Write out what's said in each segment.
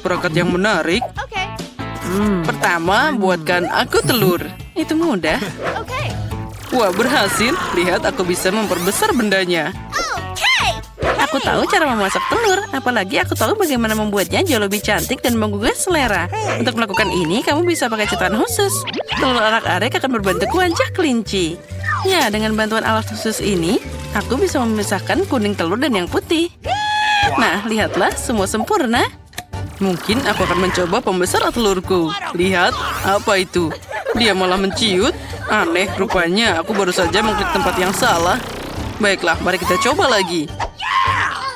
Perangkat yang menarik. Pertama, buatkan aku telur. Itu mudah. Wah, berhasil. Lihat, aku bisa memperbesar bendanya. Aku tahu cara memasak telur. Apalagi aku tahu bagaimana membuatnya jauh lebih cantik dan menggugah selera. Untuk melakukan ini, kamu bisa pakai cetakan khusus. Telur arak-arik akan berbentuk wajah kelinci. Ya, dengan bantuan alat khusus ini, aku bisa memisahkan kuning telur dan yang putih. Nah, lihatlah, semua sempurna. Mungkin aku akan mencoba pembesar telurku. Lihat, apa itu? Dia malah menciut. Aneh, rupanya aku baru saja mengklik tempat yang salah. Baiklah, mari kita coba lagi.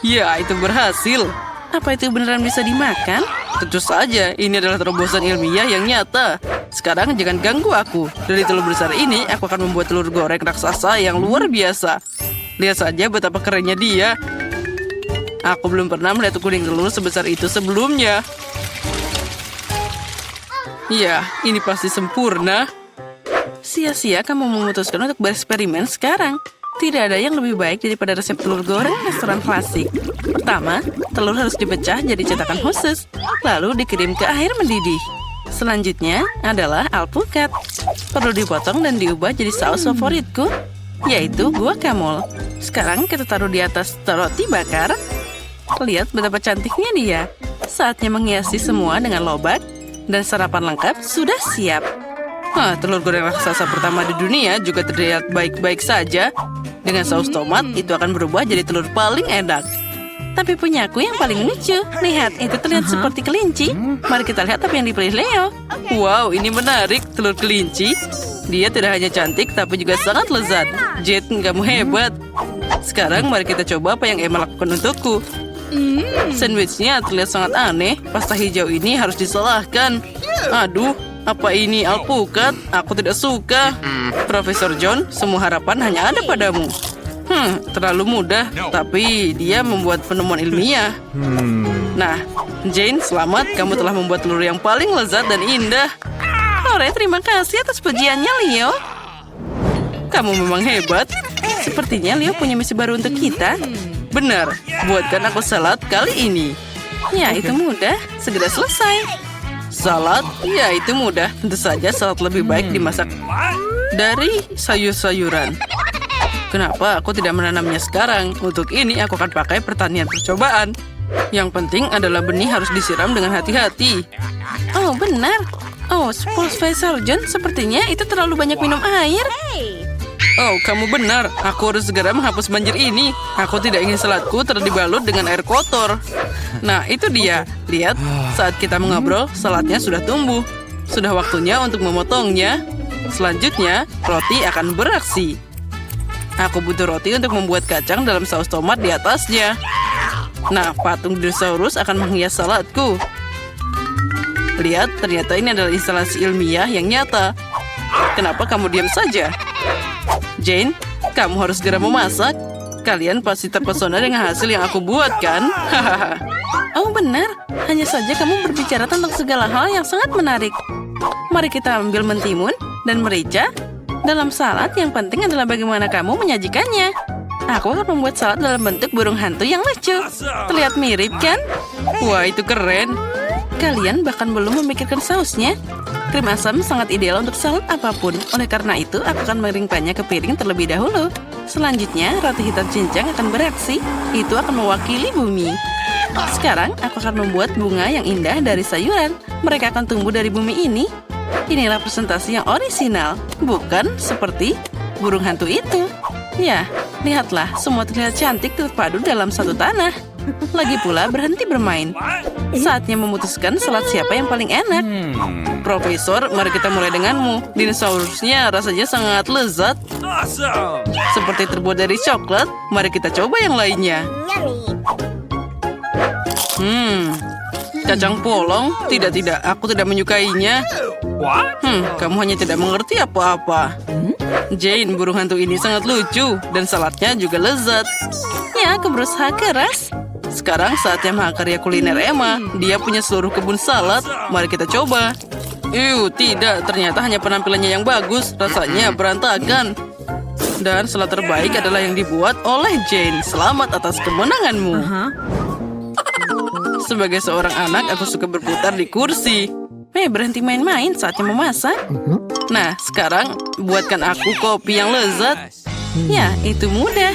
Ya, itu berhasil. Apa itu beneran bisa dimakan? Tentu saja, ini adalah terobosan ilmiah yang nyata. Sekarang jangan ganggu aku. Dari telur besar ini, aku akan membuat telur goreng raksasa yang luar biasa. Lihat saja betapa kerennya dia. Aku belum pernah melihat kuning telur sebesar itu sebelumnya. Ya, ini pasti sempurna. Sia-sia kamu memutuskan untuk bereksperimen sekarang. Tidak ada yang lebih baik daripada resep telur goreng restoran klasik. Pertama, telur harus dipecah jadi cetakan khusus, lalu dikirim ke air mendidih. Selanjutnya adalah alpukat. Perlu dipotong dan diubah jadi saus favoritku, yaitu guacamole. Sekarang kita taruh di atas roti bakar. Lihat betapa cantiknya dia. Saatnya menghiasi semua dengan lobak, dan sarapan lengkap sudah siap. Telur goreng raksasa pertama di dunia juga terlihat baik-baik saja. Dengan saus tomat, itu akan berubah jadi telur paling enak. Tapi punya aku yang paling lucu. Lihat, itu terlihat seperti kelinci. Mari kita lihat apa yang dipilih Leo. Wow, ini menarik, telur kelinci. Dia tidak hanya cantik, tapi juga sangat lezat. Jet, kamu hebat. Sekarang mari kita coba apa yang Emma lakukan untukku. Sandwichnya terlihat sangat aneh. Pasta hijau ini harus disalahkan. Aduh, apa ini alpukat? Aku tidak suka. Profesor John, semua harapan hanya ada padamu. Terlalu mudah, tapi dia membuat penemuan ilmiah. Nah, Jane, selamat. Kamu telah membuat telur yang paling lezat dan indah. Ore, terima kasih atas pujiannya, Leo. Kamu memang hebat. Sepertinya Leo punya misi baru untuk kita. Benar, buatkan aku salad kali ini. Ya, itu mudah. Segera selesai. Salad? Ya, itu mudah. Tentu saja salad lebih baik dimasak dari sayur-sayuran. Kenapa aku tidak menanamnya sekarang? Untuk ini aku akan pakai pertanian percobaan. Yang penting adalah benih harus disiram dengan hati-hati. Oh, benar. Oh, Profesor John, sepertinya itu terlalu banyak minum air. Oh, kamu benar. Aku harus segera menghapus banjir ini. Aku tidak ingin saladku terdibalut dengan air kotor. Nah, itu dia. Lihat, saat kita mengobrol, saladnya sudah tumbuh. Sudah waktunya untuk memotongnya. Selanjutnya, roti akan beraksi. Aku butuh roti untuk membuat kacang dalam saus tomat di atasnya. Nah, patung dinosaurus akan menghias saladku. Lihat, ternyata ini adalah instalasi ilmiah yang nyata. Kenapa kamu diam saja? Jane, kamu harus segera memasak. Kalian pasti terpesona dengan hasil yang aku buat, kan? Oh, benar. Hanya saja kamu berbicara tentang segala hal yang sangat menarik. Mari kita ambil mentimun dan merica. Dalam salad, yang penting adalah bagaimana kamu menyajikannya. Aku akan membuat salad dalam bentuk burung hantu yang lucu. Terlihat mirip, kan? Wah, itu keren. Kalian bahkan belum memikirkan sausnya. Krim asam sangat ideal untuk salad apapun. Oleh karena itu, aku akan mengeringkannya ke piring terlebih dahulu. Selanjutnya, roti hitam cincang akan beraksi. Itu akan mewakili bumi. Sekarang, aku akan membuat bunga yang indah dari sayuran. Mereka akan tumbuh dari bumi ini. Inilah presentasi yang orisinal. Bukan seperti burung hantu itu. Ya, lihatlah, semua terlihat cantik terpadu dalam satu tanah. Lagi pula berhenti bermain. Saatnya memutuskan salad siapa yang paling enak. Profesor, mari kita mulai denganmu. Dinosaurusnya rasanya sangat lezat. Seperti terbuat dari coklat. Mari kita coba yang lainnya. Kacang polong? Tidak, aku tidak menyukainya. Kamu hanya tidak mengerti apa-apa. Jane, burung hantu ini sangat lucu. Dan saladnya juga lezat. Ya, aku berusaha keras. Sekarang saatnya mahakarya kuliner Emma. Dia punya seluruh kebun salad. Mari kita coba. Tidak. Ternyata hanya penampilannya yang bagus. Rasanya berantakan. Dan salad terbaik adalah yang dibuat oleh Jane. Selamat atas kemenanganmu. Sebagai seorang anak, aku suka berputar di kursi. Berhenti main-main, saatnya memasak. Nah, sekarang buatkan aku kopi yang lezat. Ya, itu mudah.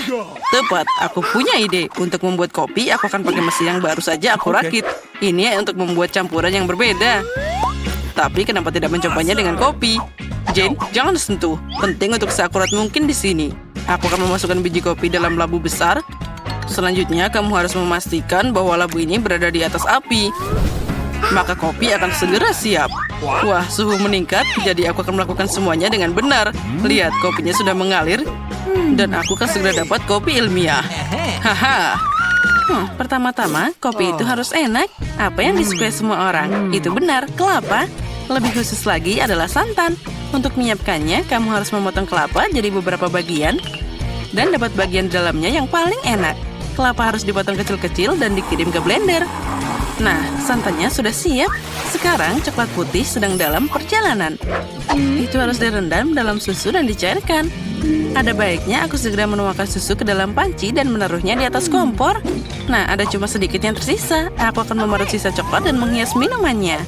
Tepat, aku punya ide. Untuk membuat kopi, aku akan pakai mesin yang baru saja aku rakit. Ini untuk membuat campuran yang berbeda. Tapi kenapa tidak mencobanya dengan kopi? Jane, jangan sentuh. Penting untuk seakurat mungkin di sini. Aku akan memasukkan biji kopi dalam labu besar. Selanjutnya, kamu harus memastikan bahwa labu ini berada di atas api. Maka kopi akan segera siap. Wah, suhu meningkat, jadi aku akan melakukan semuanya dengan benar. Lihat, kopinya sudah mengalir. Dan aku akan segera dapat kopi ilmiah. Haha. Pertama-tama, kopi itu harus enak. Apa yang disukai semua orang? Itu benar, kelapa. Lebih khusus lagi adalah santan. Untuk menyiapkannya, kamu harus memotong kelapa jadi beberapa bagian. Dan dapat bagian dalamnya yang paling enak. Kelapa harus dipotong kecil-kecil dan dikirim ke blender. Nah, santannya sudah siap. Sekarang coklat putih sedang dalam perjalanan. Itu harus direndam dalam susu dan dicairkan. Ada baiknya aku segera menuangkan susu ke dalam panci dan menaruhnya di atas kompor. Nah, ada cuma sedikit yang tersisa. Aku akan memarut sisa coklat dan menghias minumannya.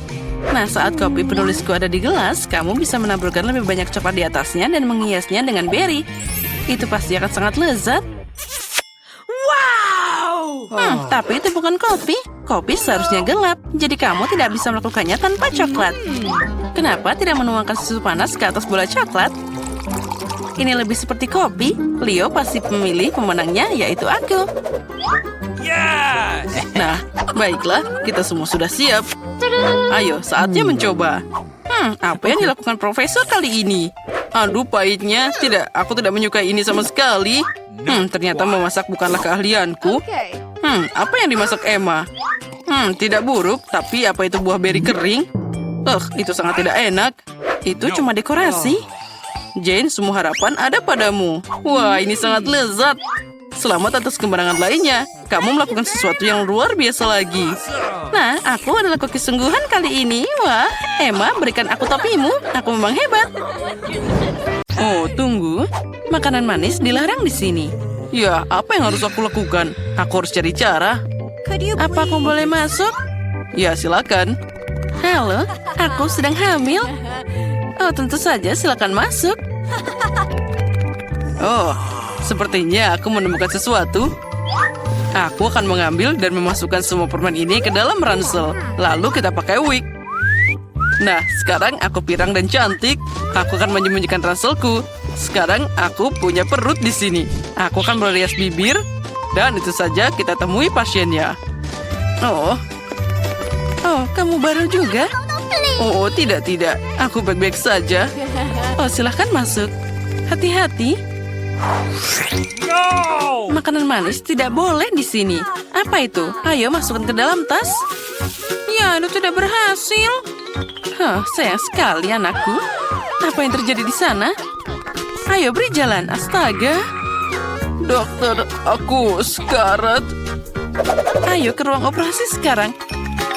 Nah, saat kopi penulisku ada di gelas, kamu bisa menaburkan lebih banyak coklat di atasnya dan menghiasnya dengan beri. Itu pasti akan sangat lezat. Tapi itu bukan kopi. Kopi seharusnya gelap, jadi kamu tidak bisa melakukannya tanpa coklat. Kenapa tidak menuangkan susu panas ke atas bola coklat? Ini lebih seperti kopi. Leo pasti memilih pemenangnya, yaitu aku. Nah, baiklah, kita semua sudah siap. Ayo, saatnya mencoba. Apa yang dilakukan profesor kali ini? Aduh, pahitnya. Tidak, aku tidak menyukai ini sama sekali. Ternyata memasak bukanlah keahlianku. Apa yang dimasak Emma? Tidak buruk, tapi apa itu buah beri kering? Itu sangat tidak enak. Itu cuma dekorasi. Jane, semua harapan ada padamu. Wah, ini sangat lezat. Selamat atas kemenangan lainnya. Kamu melakukan sesuatu yang luar biasa lagi. Nah, aku adalah koki sungguhan kali ini. Wah, Emma, berikan aku topimu. Aku memang hebat. Oh, tunggu. Makanan manis dilarang di sini. Ya, apa yang harus aku lakukan? Aku harus cari cara. Apa aku boleh masuk? Ya, silakan. Halo, aku sedang hamil. Oh, tentu saja, silakan masuk. Oh, sepertinya aku menemukan sesuatu. Aku akan mengambil dan memasukkan semua permen ini ke dalam ransel. Lalu kita pakai wig. Nah, sekarang aku pirang dan cantik. Aku akan menyembunyikan ranselku. Sekarang aku punya perut di sini. Aku akan merias bibir. Dan itu saja kita temui pasiennya. Oh, kamu baru juga? Oh, tidak. Aku baik-baik saja. Oh, silahkan masuk. Hati-hati. Makanan manis tidak boleh di sini. Apa itu? Ayo masukkan ke dalam tas. Ya, itu tidak berhasil. Sayang sekali anakku. Apa yang terjadi di sana? Ayo beri jalan. Astaga. Dokter, aku sekarat. Ayo ke ruang operasi sekarang.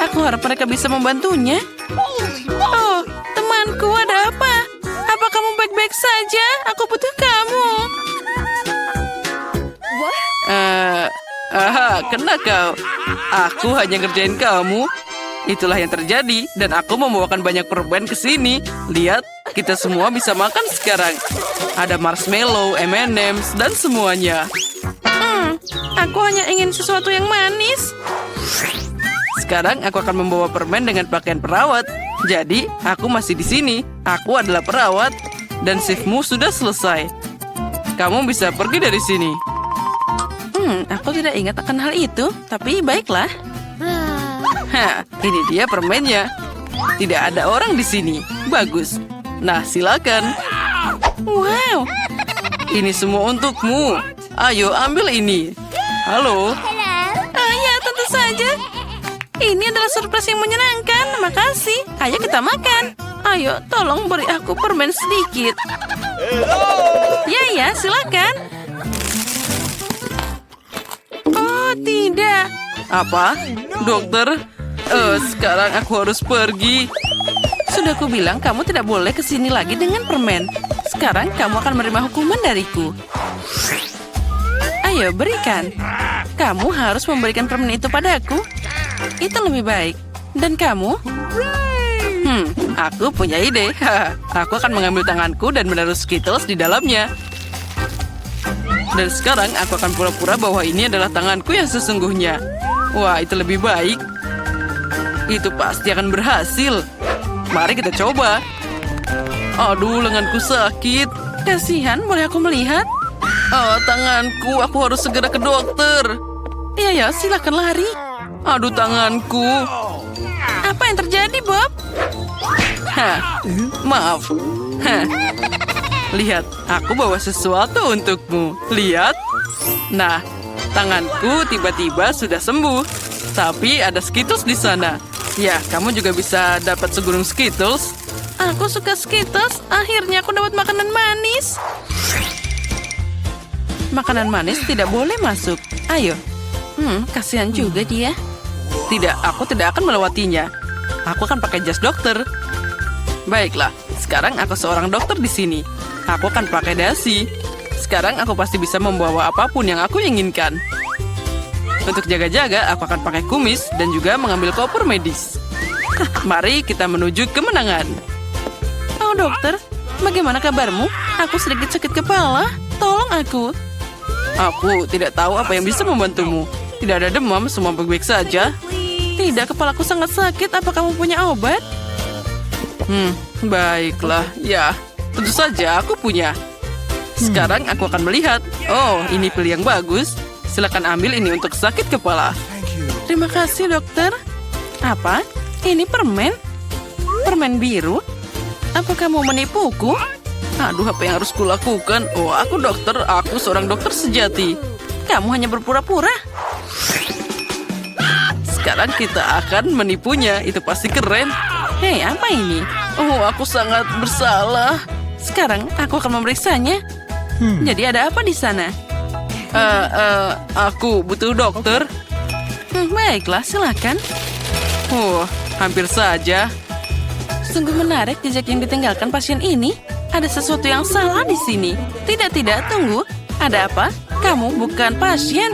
Aku harap mereka bisa membantunya. Oh, temanku, ada apa? Apa kamu baik-baik saja? Aku butuh kamu. Kena kau. Aku hanya ngerjain kamu. Itulah yang terjadi. Dan aku membawakan banyak permen ke sini. Lihat, kita semua bisa makan sekarang. Ada marshmallow, M&M's, dan semuanya. Aku hanya ingin sesuatu yang manis. Sekarang aku akan membawa permen dengan pakaian perawat. Jadi, aku masih di sini. Aku adalah perawat. Dan shiftmu sudah selesai. Kamu bisa pergi dari sini. Aku tidak ingat akan hal itu. Tapi baiklah. Ini dia permennya. Tidak ada orang di sini. Bagus. Nah, silakan. Wow. Ini semua untukmu. Ayo, ambil ini. Halo. Ya, tentu saja. Ini adalah surprise yang menyenangkan. Makasih. Ayo kita makan. Ayo, tolong beri aku permen sedikit. Ya, silakan. Oh, tidak. Apa? Dokter? Sekarang aku harus pergi. Sudah aku bilang kamu tidak boleh kesini lagi dengan permen. Sekarang kamu akan menerima hukuman dariku. Ayo, berikan. Kamu harus memberikan permen itu padaku. itu lebih baik. Dan kamu? Aku punya ide. Aku akan mengambil tanganku dan menaruh Skittles di dalamnya. Dan sekarang aku akan pura-pura bahwa ini adalah tanganku yang sesungguhnya. Wah, itu lebih baik. Itu pasti akan berhasil. Mari kita coba. Aduh, lenganku sakit. Kasihan, boleh aku melihat? Oh, tanganku. Aku harus segera ke dokter. Iya, ya, silakan lari. Aduh, tanganku. Apa yang terjadi, Bob? Maaf. Lihat, aku bawa sesuatu untukmu. Lihat. Nah, tanganku tiba-tiba sudah sembuh. Tapi ada Skittles di sana. Ya, kamu juga bisa dapat segulung Skittles. Aku suka Skittles. Akhirnya aku dapat makanan manis. Makanan manis tidak boleh masuk. Ayo. Kasihan juga dia. Tidak, aku tidak akan melewatinya. Aku akan pakai jas dokter. Baiklah, sekarang aku seorang dokter di sini. Aku akan pakai dasi. Sekarang aku pasti bisa membawa apapun yang aku inginkan. Untuk jaga-jaga, aku akan pakai kumis dan juga mengambil koper medis. Mari kita menuju kemenangan. Oh, dokter, bagaimana kabarmu? Aku sedikit sakit kepala. Tolong aku. Aku tidak tahu apa yang bisa membantumu. Tidak ada demam, semua baik-baik saja. Tidak, kepalaku sangat sakit. Apa kamu punya obat? Baiklah. Ya, tentu saja aku punya. Sekarang aku akan melihat. Oh, ini pil yang bagus. Silakan ambil ini untuk sakit kepala. Terima kasih, dokter. Apa? Ini permen? Permen biru? Apa kamu menipuku? Aduh, apa yang harus kulakukan? Oh, aku dokter. Aku seorang dokter sejati. Kamu hanya berpura-pura. Sekarang kita akan menipunya. Itu pasti keren. Hei, apa ini? Oh, aku sangat bersalah. Sekarang aku akan memeriksanya. Jadi ada apa di sana? Aku butuh dokter. Baiklah, silakan. Hampir saja. Sungguh menarik jejak yang ditinggalkan pasien ini. Ada sesuatu yang salah di sini. Tidak, tunggu. Ada apa? Kamu bukan pasien.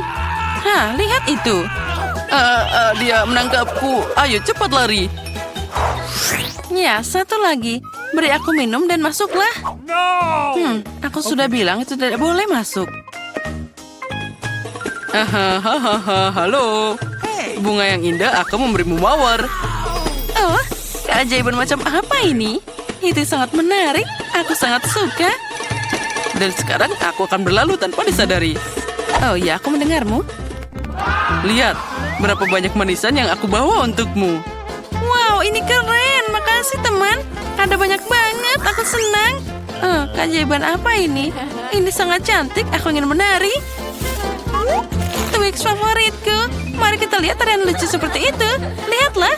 Lihat itu. Dia menangkapku. Ayo, cepat lari. Ya, satu lagi. Beri aku minum dan masuklah. Aku sudah bilang itu tidak boleh masuk. Halo. Bunga yang indah akan memberimu mawar. Oh, keajaiban macam apa ini? Itu sangat menarik. Aku sangat suka. Dan sekarang aku akan berlalu tanpa disadari. Oh ya, aku mendengarmu. Lihat, berapa banyak manisan yang aku bawa untukmu. Wow, ini keren. Makasih, teman. Ada banyak banget. Aku senang. Keajaiban apa ini? Ini sangat cantik. Aku ingin menari. Twix favoritku. Mari kita lihat tarian lucu seperti itu. Lihatlah.